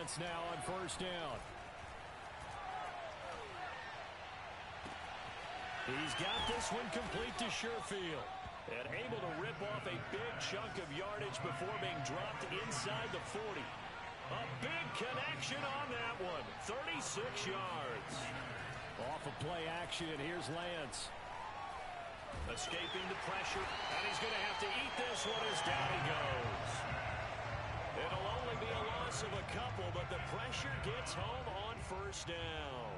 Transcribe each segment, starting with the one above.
Lance now on first down. He's got this one complete to Sherfield. And able to rip off a big chunk of yardage before being dropped inside the 40. A big connection on that one. 36 yards. Off of play action, and here's Lance. Escaping the pressure, and he's going to have to eat this one as down he goes. It'll only be a loss of a couple, but the pressure gets home on first down.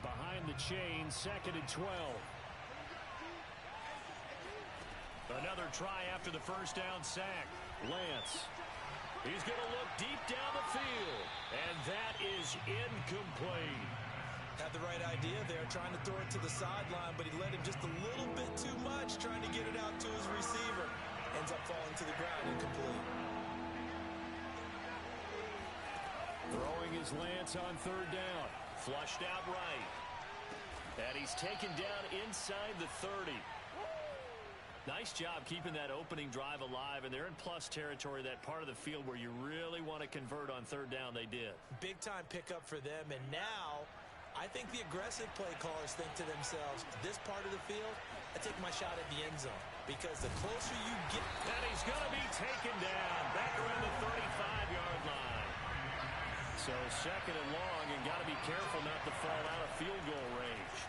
Behind the chain, 2nd and 12. Another try after the first down sack. Lance. He's going to look deep down the field. And that is incomplete. Had the right idea there, trying to throw it to the sideline, but he led him just a little bit too much, trying to get it out to his receiver. Ends up falling to the ground, incomplete. Throwing is Lance on 3rd down. Flushed out right. And he's taken down inside the 30. Nice job keeping that opening drive alive, and they're in plus territory, that part of the field where you really want to convert on 3rd down. They did. Big-time pickup for them, and now I think the aggressive play callers think to themselves, this part of the field, I take my shot at the end zone, because the closer you get... And he's going to be taken down back around the 35-yard line. So 2nd and long, and got to be careful not to fall out of field goal range.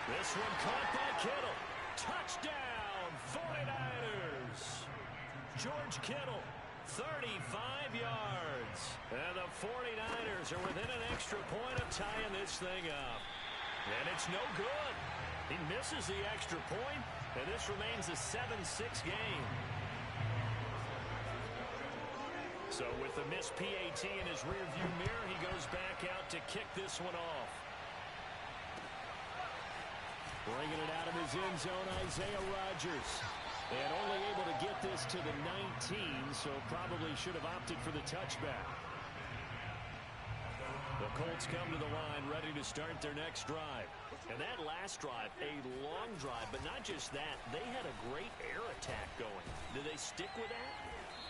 This one caught by Kittle. Touchdown, 49ers. George Kittle, 35 yards. And the 49ers are within an extra point of tying this thing up. And it's no good. He misses the extra point, and this remains a 7-6 game. So with the missed PAT in his rearview mirror, he goes back out to kick this one off. Bringing it out of his end zone, Isaiah Rodgers. And only able to get this to the 19, so probably should have opted for the touchback. The Colts come to the line, ready to start their next drive. And that last drive, a long drive, but not just that. They had a great air attack going. Do they stick with that?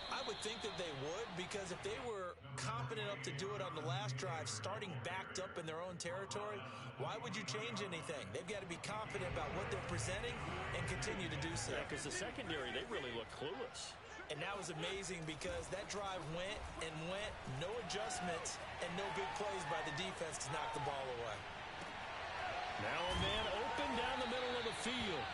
I would think that they would, because if they were confident enough to do it on the last drive, starting backed up in their own territory, why would you change anything? They've got to be confident about what they're presenting and continue to do so. Yeah, because the secondary, they really look clueless. And that was amazing, because that drive went and went, no adjustments, and no big plays by the defense to knock the ball away. Now a man open down the middle of the field.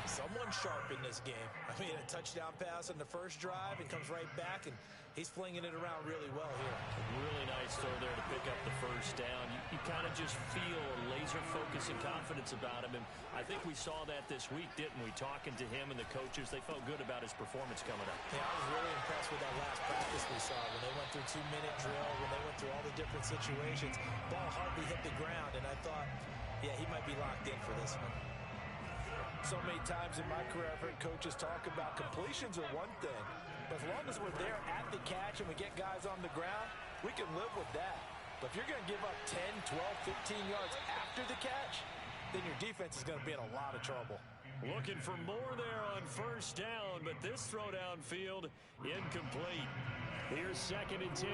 Someone sharp in this game. I mean, a touchdown pass on the first drive, and comes right back, and he's flinging it around really well here. Really nice throw there to pick up the first down. You kind of just feel a laser focus and confidence about him, and I think we saw that this week, didn't we? Talking to him and the coaches, they felt good about his performance coming up. Yeah, I was really impressed with that last practice we saw when they went through 2-minute drill, when they went through all the different situations. Ball hardly hit the ground, and I thought, yeah, he might be locked in for this one. So many times in my career, I've heard coaches talk about completions are one thing. But as long as we're there at the catch and we get guys on the ground, we can live with that. But if you're going to give up 10, 12, 15 yards after the catch, then your defense is going to be in a lot of trouble. Looking for more there on first down, but this throw downfield incomplete. Here's 2nd and 10.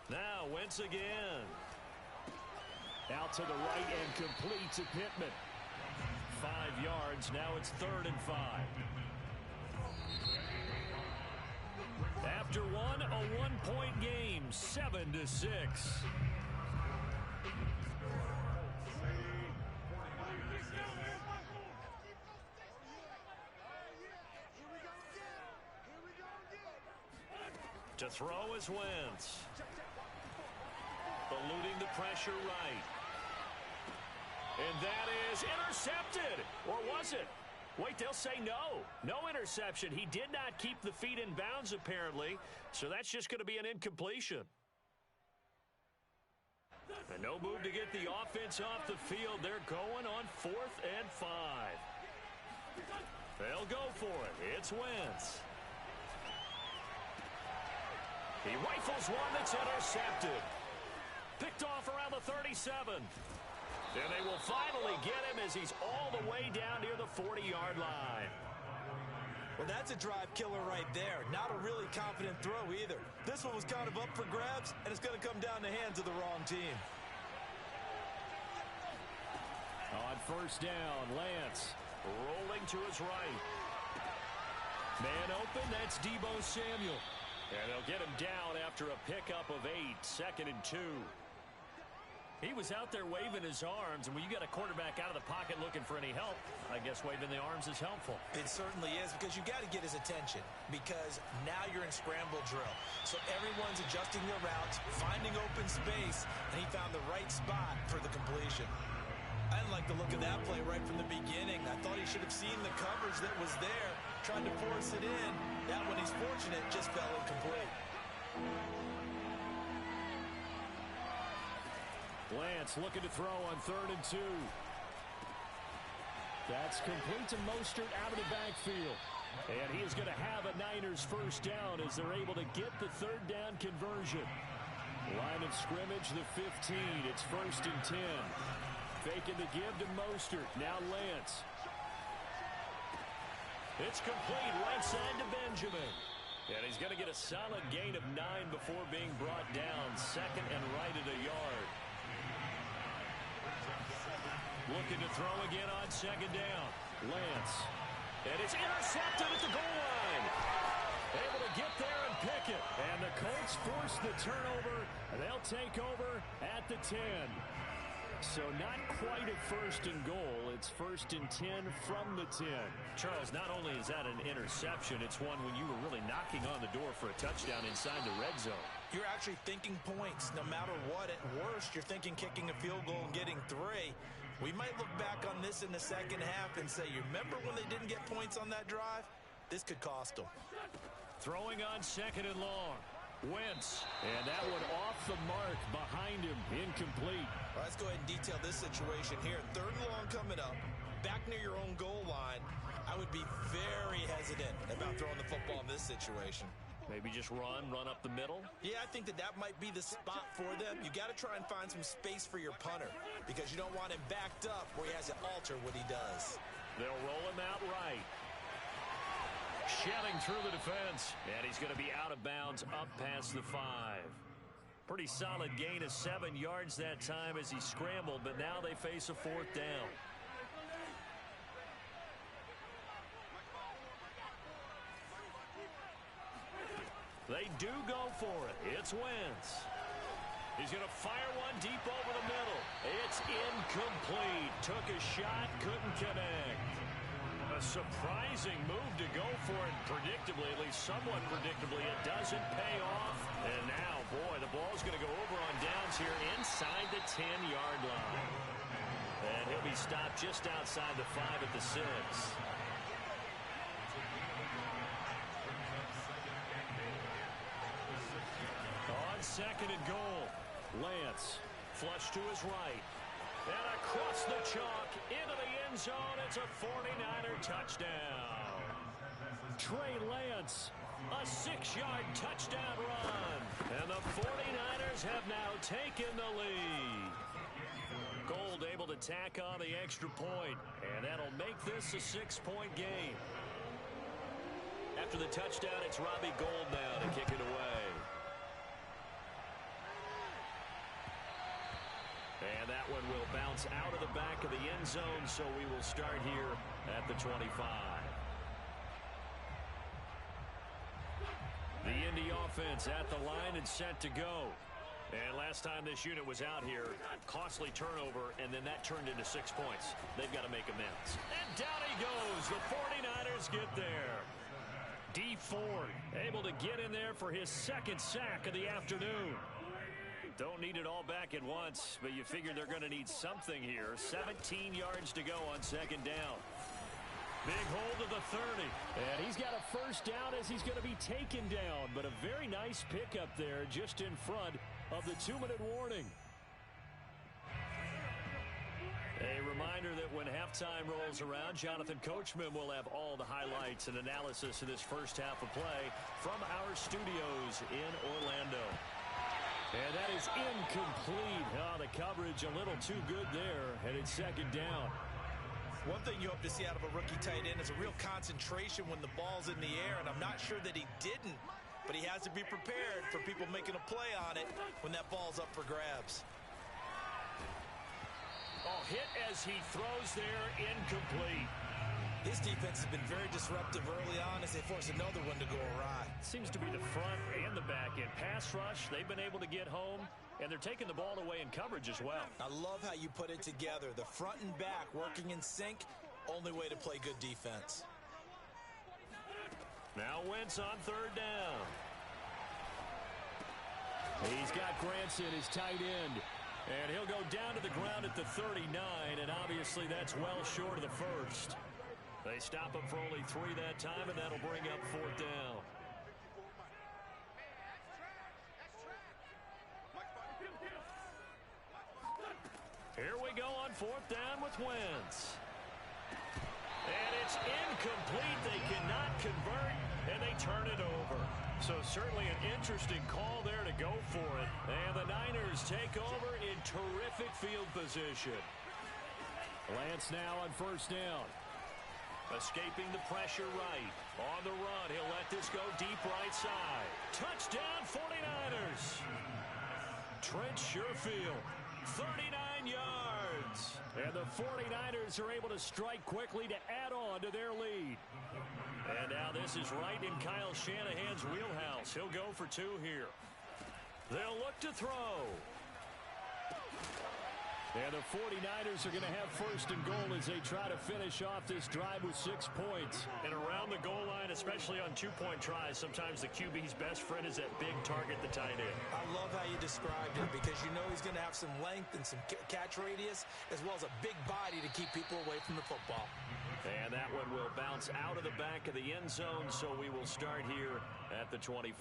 Now, Wentz again. Out to the right and complete to Pittman. 5 yards. Now it's 3rd and 5. After one, a one-point game, 7-6. To throw is Wentz. Eluding the pressure right. And that is intercepted. Or was it? Wait, they'll say no. No interception. He did not keep the feet in bounds, apparently. So that's just going to be an incompletion. And no move to get the offense off the field. They're going on 4th and 5. They'll go for it. It's Wentz. He rifles one that's intercepted. Picked off around the 37. And they will finally get him as he's all the way down near the 40-yard line. Well, that's a drive killer right there. Not a really confident throw either. This one was kind of up for grabs, and it's going to come down the hands of the wrong team. On first down, Lance rolling to his right. Man open, that's Deebo Samuel. And they'll get him down after a pickup of 8, 2nd and 2. He was out there waving his arms, and when you got a quarterback out of the pocket looking for any help, I guess waving the arms is helpful. It certainly is, because you got to get his attention, because now you're in scramble drill. So everyone's adjusting their routes, finding open space, and he found the right spot for the completion. I didn't like the look of that play right from the beginning. I thought he should have seen the coverage that was there, tried to force it in. That one, he's fortunate, just fell incomplete. Lance looking to throw on 3rd and 2. That's complete to Mostert out of the backfield. And he is going to have a Niners first down as they're able to get the 3rd down conversion. Line of scrimmage, the 15. It's 1st and 10. Faking the give to Mostert. Now Lance. It's complete right side to Benjamin. And he's going to get a solid gain of 9 before being brought down. 2nd and right at a yard. Looking to throw again on 2nd down. Lance. And it's intercepted at the goal line. Able to get there and pick it. And the Colts force the turnover. They'll take over at the 10. So not quite a 1st and goal. It's 1st and 10 from the 10. Charles, not only is that an interception, it's one when you were really knocking on the door for a touchdown inside the red zone. You're actually thinking points. No matter what, at worst, you're thinking kicking a field goal and getting 3. We might look back on this in the second half and say, you remember when they didn't get points on that drive? This could cost them. Throwing on 2nd and long. Wentz. And that one off the mark behind him. Incomplete. Well, let's go ahead and detail this situation here. 3rd and long coming up. Back near your own goal line. I would be very hesitant about throwing the football in this situation. Maybe just run up the middle? Yeah, I think that might be the spot for them. You got to try and find some space for your punter because you don't want him backed up where he has to alter what he does. They'll roll him out right. Shelling through the defense. And he's going to be out of bounds up past the 5. Pretty solid gain of 7 yards that time as he scrambled, but now they face a 4th down. They do go for it. It's Wentz. He's going to fire one deep over the middle. It's incomplete. Took a shot, couldn't connect. A surprising move to go for it. Predictably, at least somewhat predictably, it doesn't pay off. And now, boy, the ball's going to go over on downs here inside the 10-yard line. And he'll be stopped just outside the 5 at the 6. On 2nd and goal, Lance flush to his right. And across the chalk into the end zone. It's a 49er touchdown. Trey Lance, a 6-yard touchdown run. And the 49ers have now taken the lead. Gold able to tack on the extra point. And that'll make this a 6-point game. After the touchdown, it's Robbie Gould now to kick it away. And that one will bounce out of the back of the end zone, so we will start here at the 25. The Indy offense at the line and set to go. And last time this unit was out here, costly turnover, and then that turned into 6 points. They've got to make amends. And down he goes. The 49ers get there. Dee Ford able to get in there for his 2nd sack of the afternoon. Don't need it all back at once, but you figure they're going to need something here. 17 yards to go on 2nd down. Big hold of the 30. And he's got a first down as he's going to be taken down. But a very nice pickup there just in front of the 2-minute warning. A reminder that when halftime rolls around, Jonathan Coachman will have all the highlights and analysis of this first half of play from our studios in Orlando. And that is incomplete. Oh, the coverage a little too good there, and it's second down. One thing you hope to see out of a rookie tight end is a real concentration when the ball's in the air, and I'm not sure that he didn't, but he has to be prepared for people making a play on it when that ball's up for grabs. Oh, hit as he throws there, incomplete. This defense has been very disruptive early on as they force another one to go awry. Seems to be the front and the back end. Pass rush, they've been able to get home, and they're taking the ball away in coverage as well. I love how you put it together. The front and back working in sync, only way to play good defense. Now Wentz on third down. He's got Granson, his tight end. And he'll go down to the ground at the 39, and obviously that's well short of the first. They stop him for only 3 that time, and that'll bring up fourth down. Here we go on fourth down with Wentz. And it's incomplete. They cannot convert, and they turn it over. So certainly an interesting call there to go for it. And the Niners take over in terrific field position. Lance now on first down. Escaping the pressure right. On the run, he'll let this go deep right side. Touchdown 49ers. Trent Sherfield, 39 yards. And the 49ers are able to strike quickly to add on to their lead. And now this is right in Kyle Shanahan's wheelhouse. He'll go for 2 here. They'll look to throw. And the 49ers are going to have first and goal as they try to finish off this drive with 6 points. And around the goal line, especially on 2-point tries, sometimes the QB's best friend is that big target, the tight end. I love how you described it because you know he's going to have some length and some catch radius as well as a big body to keep people away from the football. And that one will bounce out of the back of the end zone, so we will start here at the 25.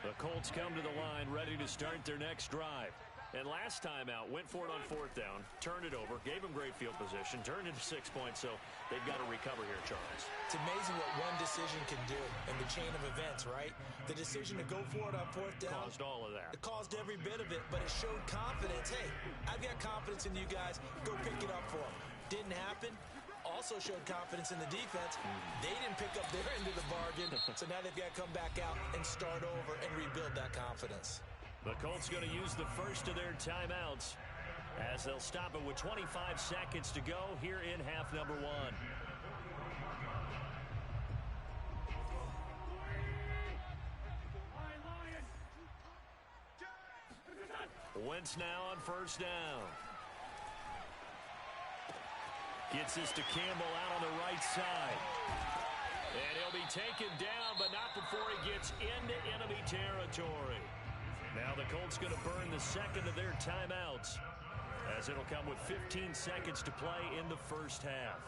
The Colts come to the line ready to start their next drive. And last time out, went for it on fourth down, turned it over, gave him great field position, turned into 6 points, so they've got to recover here, Charles. It's amazing what one decision can do in the chain of events, right? The decision to go for it on fourth down. Caused all of that. It caused every bit of it, but it showed confidence. Hey, I've got confidence in you guys. Go pick it up for them. Didn't happen. Also showed confidence in the defense. They didn't pick up their end of the bargain, so now they've got to come back out and start over and rebuild that confidence. The Colts going to use the first of their timeouts as they'll stop it with 25 seconds to go here in half number 1. Wentz now on first down. Gets this to Campbell out on the right side. And he'll be taken down, but not before he gets into enemy territory. Now the Colts going to burn the second of their timeouts as it'll come with 15 seconds to play in the first half.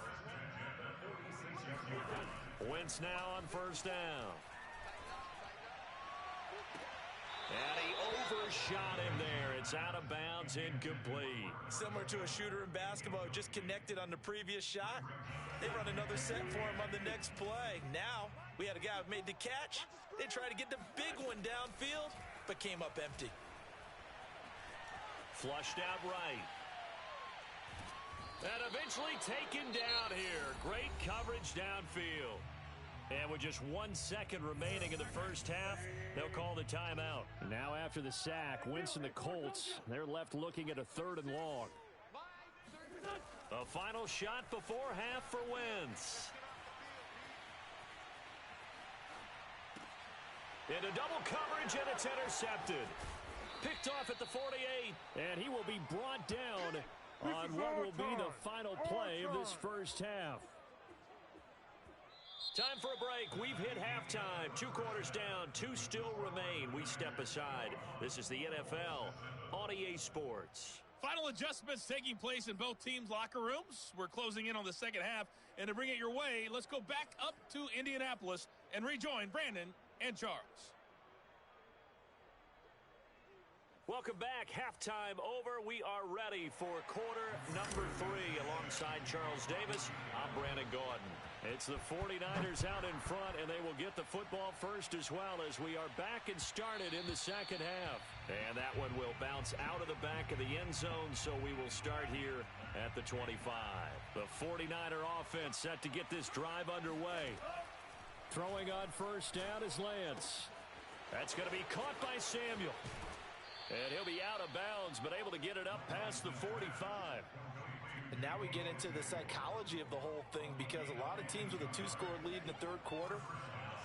Wentz now on first down. And he overshot him there. It's out of bounds, incomplete. Similar to a shooter in basketball, just connected on the previous shot. They run another set for him on the next play. Now we had a guy who made the catch. They tried to get the big one downfield, but came up empty. Flushed out right. And eventually taken down here. Great coverage downfield. And with just 1 second remaining in the first half, they'll call the timeout. Now after the sack, Wentz and the Colts, they're left looking at a 3rd and long. A final shot before half for Wentz. Into double coverage, and it's intercepted. Picked off at the 48, and he will be brought down on what will be the final play of this first half. Time for a break. We've hit halftime. 2 quarters down. 2 still remain. We step aside. This is the NFL on EA Sports. Final adjustments taking place in both teams' locker rooms. We're closing in on the second half. And to bring it your way, let's go back up to Indianapolis and rejoin Brandon and Charles. Welcome back. Halftime over. We are ready for quarter number 3 alongside Charles Davis. I'm Brandon Gaudin. It's the 49ers out in front, and they will get the football first as well as we are back and started in the second half. And that one will bounce out of the back of the end zone, so we will start here at the 25. The 49er offense set to get this drive underway. Throwing on first down is Lance. That's going to be caught by Samuel. And he'll be out of bounds, but able to get it up past the 45. And now we get into the psychology of the whole thing, because a lot of teams with a 2-score lead in the third quarter,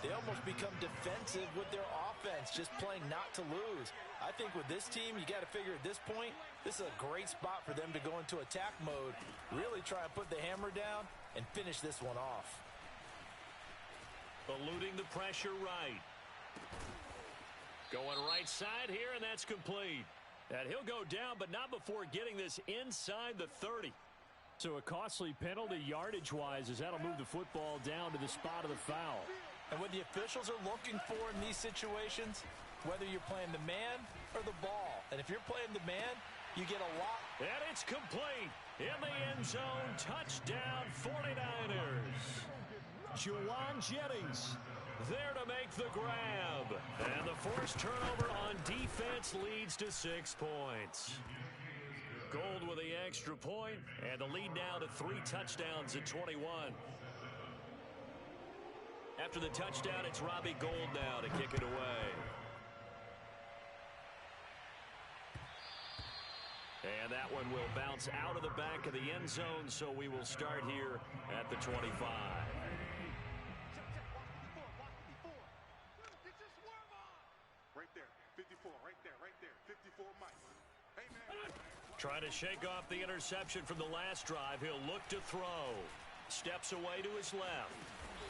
they almost become defensive with their offense, just playing not to lose. I think with this team, you got to figure at this point, this is a great spot for them to go into attack mode, really try and put the hammer down and finish this one off. Eluding the pressure right. Going right side here, and that's complete. And he'll go down, but not before getting this inside the 30. So a costly penalty yardage-wise, as that'll move the football down to the spot of the foul. And what the officials are looking for in these situations, whether you're playing the man or the ball. And if you're playing the man, you get a lot. And it's complete. In the end zone, touchdown 49ers. Juwan Jennings there to make the grab. And the forced turnover on defense leads to 6 points. Gold with the extra point, and the lead now to 3 touchdowns at 21. After the touchdown, it's Robbie Gould now to kick it away. And that one will bounce out of the back of the end zone, so we will start here at the 25. Right there, 54, right there, 54 Mike. Hey, man. Trying to shake off the interception from the last drive. He'll look to throw. Steps away to his left.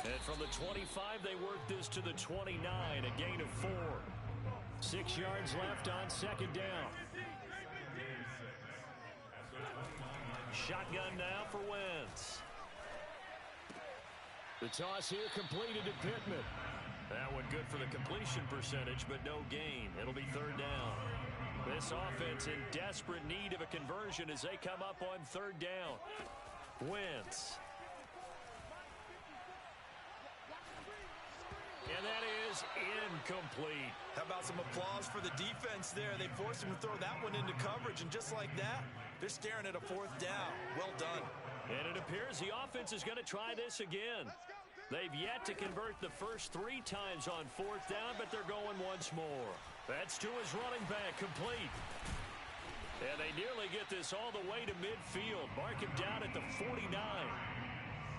And from the 25, they work this to the 29, a gain of 4. 6 yards left on second down. Shotgun now for Wentz. The toss here completed to Pittman. That one good for the completion percentage, but no gain. It'll be third down. This offense in desperate need of a conversion as they come up on third down. Wentz. And that is incomplete. How about some applause for the defense there? They forced him to throw that one into coverage, and just like that, they're staring at a fourth down. Well done. And it appears the offense is going to try this again. They've yet to convert the first 3 times on fourth down, but they're going once more. That's to his running back, complete. And they nearly get this all the way to midfield. Mark him down at the 49.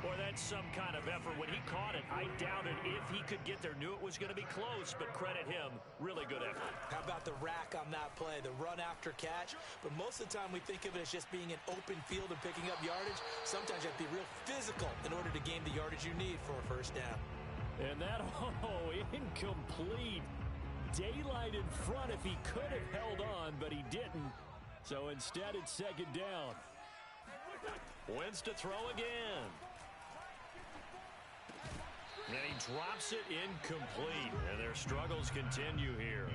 Boy, that's some kind of effort. When he caught it, I doubted if he could get there. Knew it was going to be close, but credit him. Really good effort. How about the rack on that play, the run after catch? But most of the time we think of it as just being an open field and picking up yardage. Sometimes you have to be real physical in order to gain the yardage you need for a first down. And that, incomplete. Daylight in front if he could have held on, but he didn't. So instead, it's second down. Wentz to throw again. And he drops it incomplete, and their struggles continue here.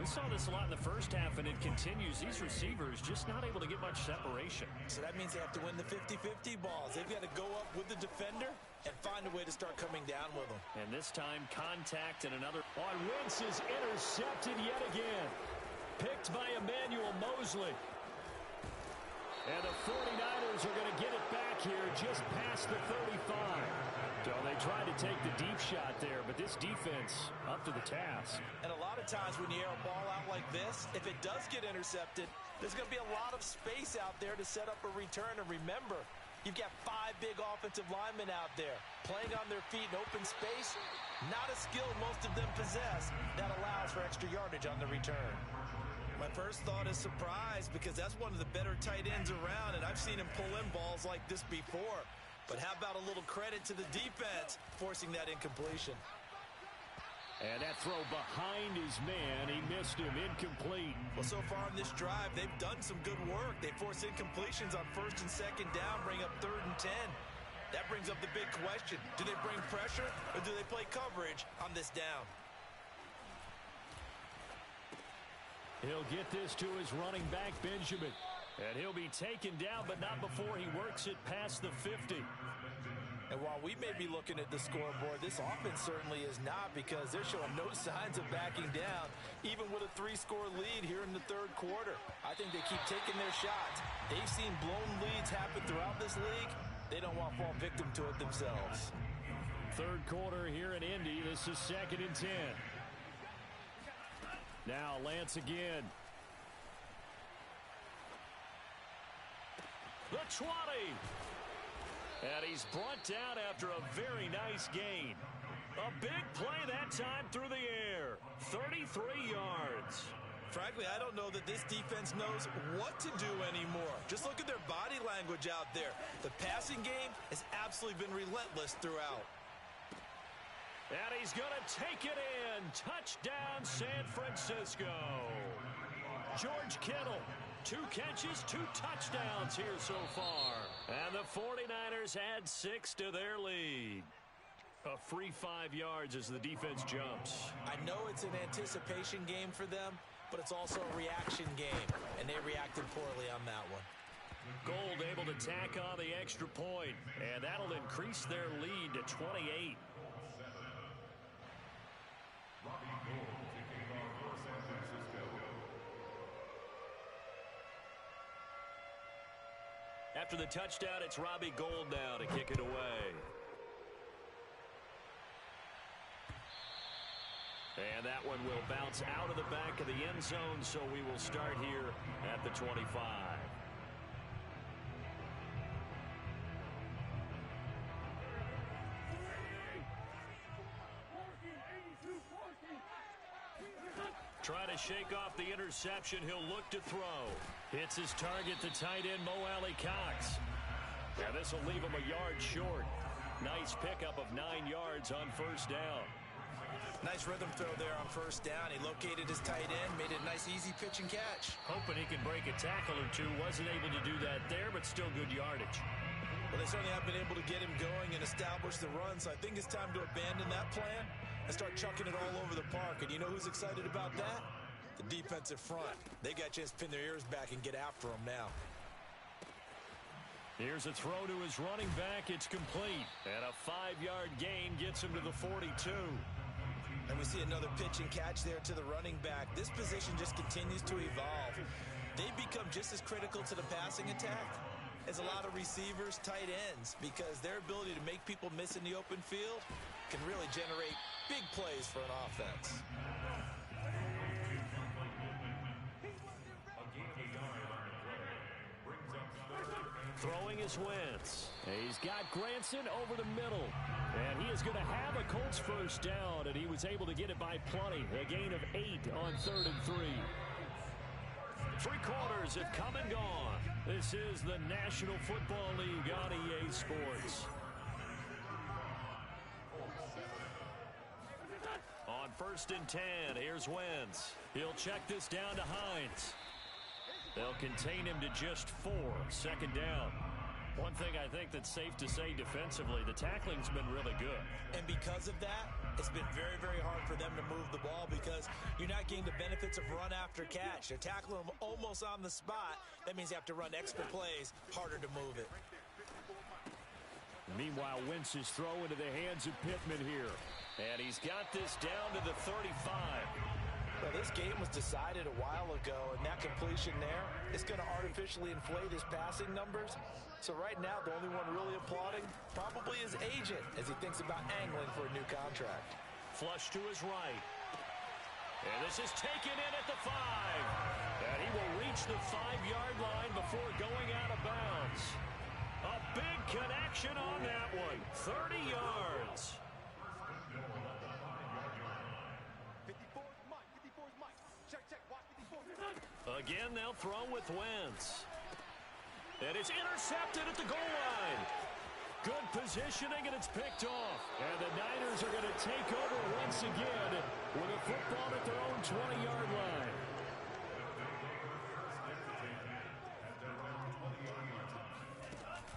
We saw this a lot in the first half, and it continues. These receivers just not able to get much separation. So that means they have to win the 50-50 balls. They've got to go up with the defender and find a way to start coming down with them. And this time, contact and another. On Wentz is intercepted yet again. Picked by Emmanuel Mosley. And the 49ers are going to get it back here just past the 35. So they tried to take the deep shot there, but this defense up to the task. And a lot of times when you air a ball out like this, if it does get intercepted, there's going to be a lot of space out there to set up a return. And remember, you've got 5 big offensive linemen out there playing on their feet in open space. Not a skill most of them possess that allows for extra yardage on the return. My first thought is surprise, because that's one of the better tight ends around, and I've seen him pull in balls like this before. But how about a little credit to the defense forcing that incompletion? And that throw behind his man, he missed him, incomplete. Well, so far on this drive, they've done some good work. They force incompletions on first and second down, bring up third and 10. That brings up the big question. Do they bring pressure, or do they play coverage on this down? He'll get this to his running back, Benjamin. And he'll be taken down, but not before he works it past the 50. And And while we may be looking at the scoreboard, this offense certainly is not, because they're showing no signs of backing down, even with a 3-score lead here in the third quarter. I think they keep taking their shots. They've seen blown leads happen throughout this league. They don't want to fall victim to it themselves. Third quarter here in Indy. This is 2nd and 10. Now Lance again. The 20. And he's brought down after a very nice gain. A big play that time through the air. 33 yards. Frankly, I don't know that this defense knows what to do anymore. Just look at their body language out there. The passing game has absolutely been relentless throughout. And he's going to take it in. Touchdown, San Francisco. George Kittle, 2 catches, 2 touchdowns here so far. And the 49ers add 6 to their lead. A free 5 yards as the defense jumps. I know it's an anticipation game for them, but it's also a reaction game, and they reacted poorly on that one. Gold able to tack on the extra point, and that'll increase their lead to 28. After the touchdown, it's Robbie Gould now to kick it away. And that one will bounce out of the back of the end zone, so we will start here at the 25. Trying to shake off the interception. He'll look to throw. Hits his target, the tight end, Mo Alley-Cox. Now this will leave him a yard short. Nice pickup of 9 yards on first down. Nice rhythm throw there on first down. He located his tight end, made it a nice easy pitch and catch. Hoping he can break a tackle or two. Wasn't able to do that there, but still good yardage. Well, they certainly have been able to get him going and establish the run, so I think it's time to abandon that plan and start chucking it all over the park. And you know who's excited about that? The defensive front. They got a chance to pin their ears back and get after him now. Here's a throw to his running back. It's complete. And a 5-yard gain gets him to the 42. And we see another pitch and catch there to the running back. This position just continues to evolve. They become just as critical to the passing attack as a lot of receivers, tight ends, because their ability to make people miss in the open field can really generate big plays for an offense. Throwing is Wentz. He's got Granson over the middle. And he is going to have a Colts first down, and he was able to get it by plenty. A gain of 8 on 3rd and 3. 3 quarters have come and gone. This is the National Football League on EA Sports. On 1st and 10, here's Wentz. He'll check this down to Hines. They'll contain him to just 4. 2nd down. One thing I think that's safe to say defensively, the tackling's been really good. And because of that, it's been very, very hard for them to move the ball because you're not getting the benefits of run after catch. They're tackling them almost on the spot. That means you have to run extra plays, harder to move it. Meanwhile, Wentz is throw into the hands of Pittman here. And he's got this down to the 35. Well, this game was decided a while ago, and that completion there is going to artificially inflate his passing numbers. So right now, the only one really applauding probably his agent as he thinks about angling for a new contract. Flush to his right. And this is taken in at the 5. And he will reach the 5-yard line before going out of bounds. A big connection on that one. 30 yards. 54 is Mike. 54 is Mike. Check, check. Watch 54. Again, they'll throw with Wentz. And it's intercepted at the goal line. Good positioning, and it's picked off. And the Niners are going to take over once again with a football at their own 20-yard line.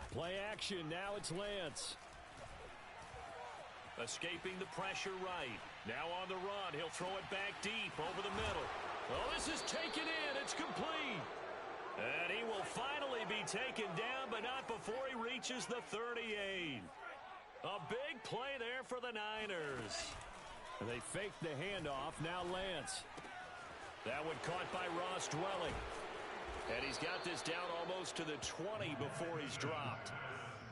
Play action. Now it's Lance. Escaping the pressure right. Now on the run. He'll throw it back deep over the middle. Oh, this is taken in. It's complete. And he will finally be taken down, but not before he reaches the 38. A big play there for the Niners. They faked the handoff. Now Lance. That one caught by Ross Dwelling. And he's got this down almost to the 20 before he's dropped.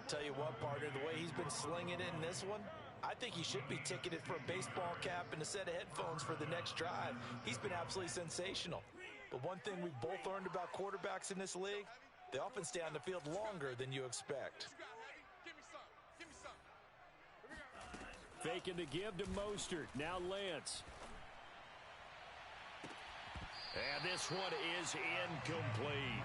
Tell you what, partner, the way he's been slinging it in this one, I think he should be ticketed for a baseball cap and a set of headphones for the next drive. He's been absolutely sensational. But one thing we've both learned about quarterbacks in this league, they often stay on the field longer than you expect. Faking the give to Mostert. Now Lance. And this one is incomplete.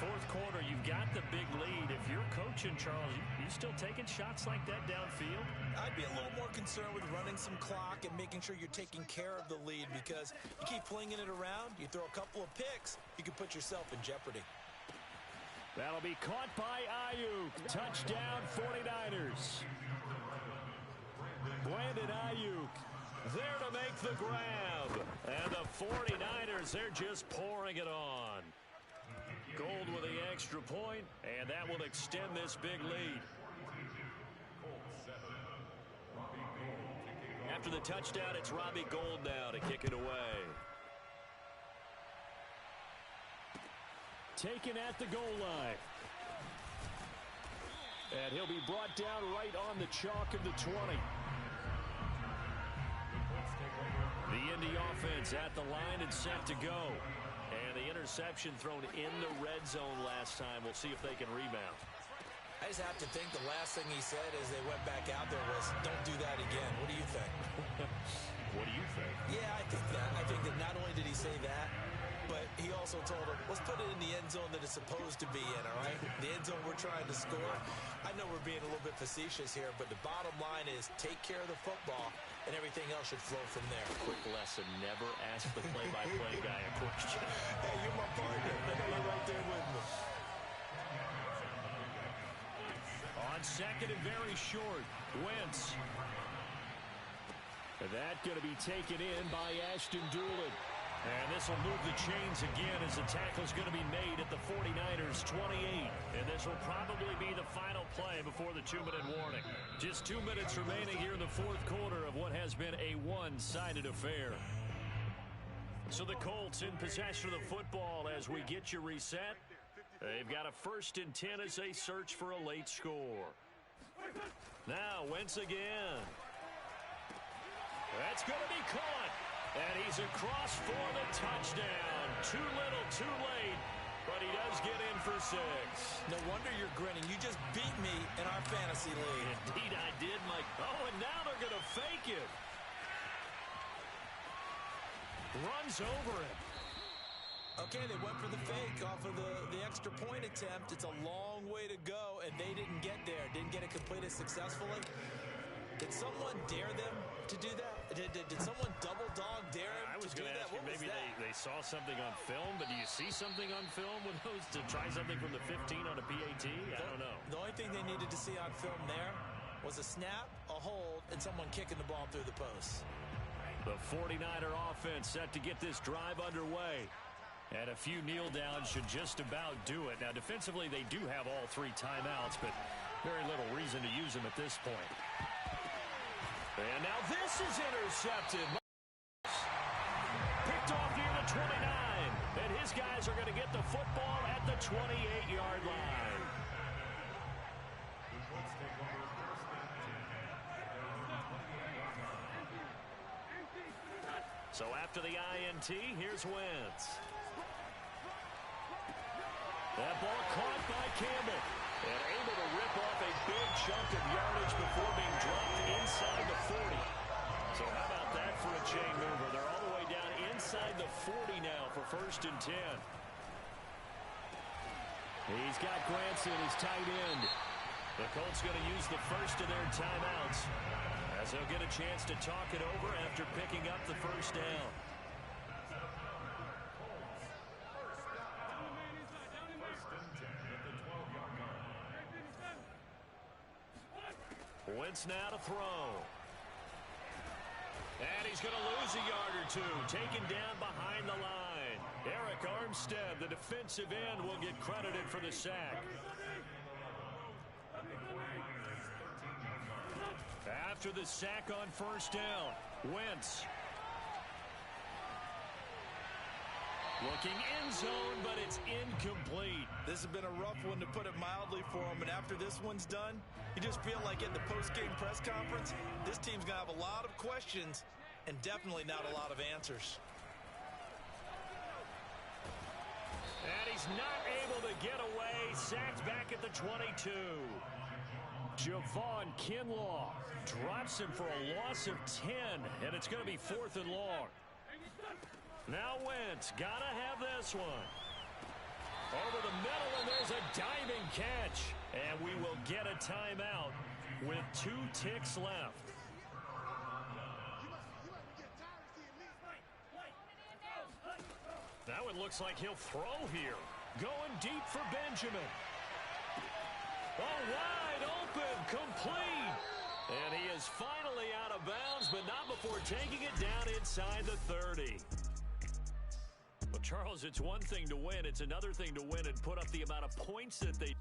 Fourth quarter, you've got the big lead. If you're coaching, Charles, you still taking shots like that downfield? I'd be a little more concerned with running some clock and making sure you're taking care of the lead, because you keep flinging it around, you throw a couple of picks, you can put yourself in jeopardy. That'll be caught by Ayuk. Touchdown 49ers. Brandon Ayuk there to make the grab. And the 49ers, they're just pouring it on. Gold with the extra point, and that will extend this big lead. After the touchdown, it's Robbie Gould now to kick it away. Taken at the goal line. And he'll be brought down right on the chalk of the 20. The Indy offense at the line and set to go. And the interception thrown in the red zone last time. We'll see if they can rebound. I just have to think the last thing he said as they went back out there was, don't do that again. What do you think? What do you think? Yeah, I think that. I think that not only did he say that, but he also told him, let's put it in the end zone that it's supposed to be in, all right? The end zone we're trying to score. I know we're being a little bit facetious here, but the bottom line is take care of the football, and everything else should flow from there. Quick lesson, never ask the play-by-play guy a question. Hey, you're my partner. I know you're right there with me. On second and very short, Wentz. And that going to be taken in by Ashton Dulin. And this will move the chains again as the tackle is going to be made at the 49ers 28. And this will probably be the final play before the 2-minute warning. Just 2 minutes remaining here in the fourth quarter of what has been a one-sided affair. So the Colts in possession of the football as we get you reset. They've got a 1st and 10 as they search for a late score. Now Wentz again. That's going to be caught. And he's across for the touchdown. Too little, too late. But he does get in for 6. No wonder you're grinning. You just beat me in our fantasy league. Indeed I did, Mike. Oh, and now they're going to fake it. Runs over him. Okay, they went for the fake off of the extra point attempt. It's a long way to go, and they didn't get there. Didn't get it completed successfully. Did someone dare them to do that? Did someone double dog dare him I was to do going to that? ask you, maybe they saw something on film, but do you see something on film with those to try something from the 15 on a PAT? I don't know. The only thing they needed to see on film there was a snap, a hold, and someone kicking the ball through the post. The 49er offense set to get this drive underway. And a few kneel downs should just about do it. Now, defensively, they do have all 3 timeouts, but very little reason to use them at this point. And now this is intercepted. Picked off near the 29. And his guys are going to get the football at the 28-yard line. So after the INT, here's Wentz. That ball caught by Campbell. And able to rip off a big chunk of yardage before being dropped inside the 40. So how about that for a chain mover? They're all the way down inside the 40 now for 1st and 10. He's got Granson, his tight end. The Colts going to use the first of their timeouts as they'll get a chance to talk it over after picking up the 1st down. Wentz now to throw. And he's going to lose a yard or 2. Taken down behind the line. Eric Armstead, the defensive end, will get credited for the sack. after the sack on first down. Wentz. Looking end zone, but it's incomplete. This has been a rough one, to put it mildly, for him. And after this one's done, you just feel like in the post-game press conference, this team's going to have a lot of questions and definitely not a lot of answers. And he's not able to get away. Sacked back at the 22. Javon Kinlaw drops him for a loss of 10, and it's going to be 4th and long. Now Wentz, gotta have this one. Over the middle, and there's a diving catch. And we will get a timeout with 2 ticks left. Now it looks like he'll throw here. Going deep for Benjamin. Oh, wide open, complete. And he is finally out of bounds, but not before taking it down inside the 30. Well, Charles, it's one thing to win. It's another thing to win and put up the amount of points that they...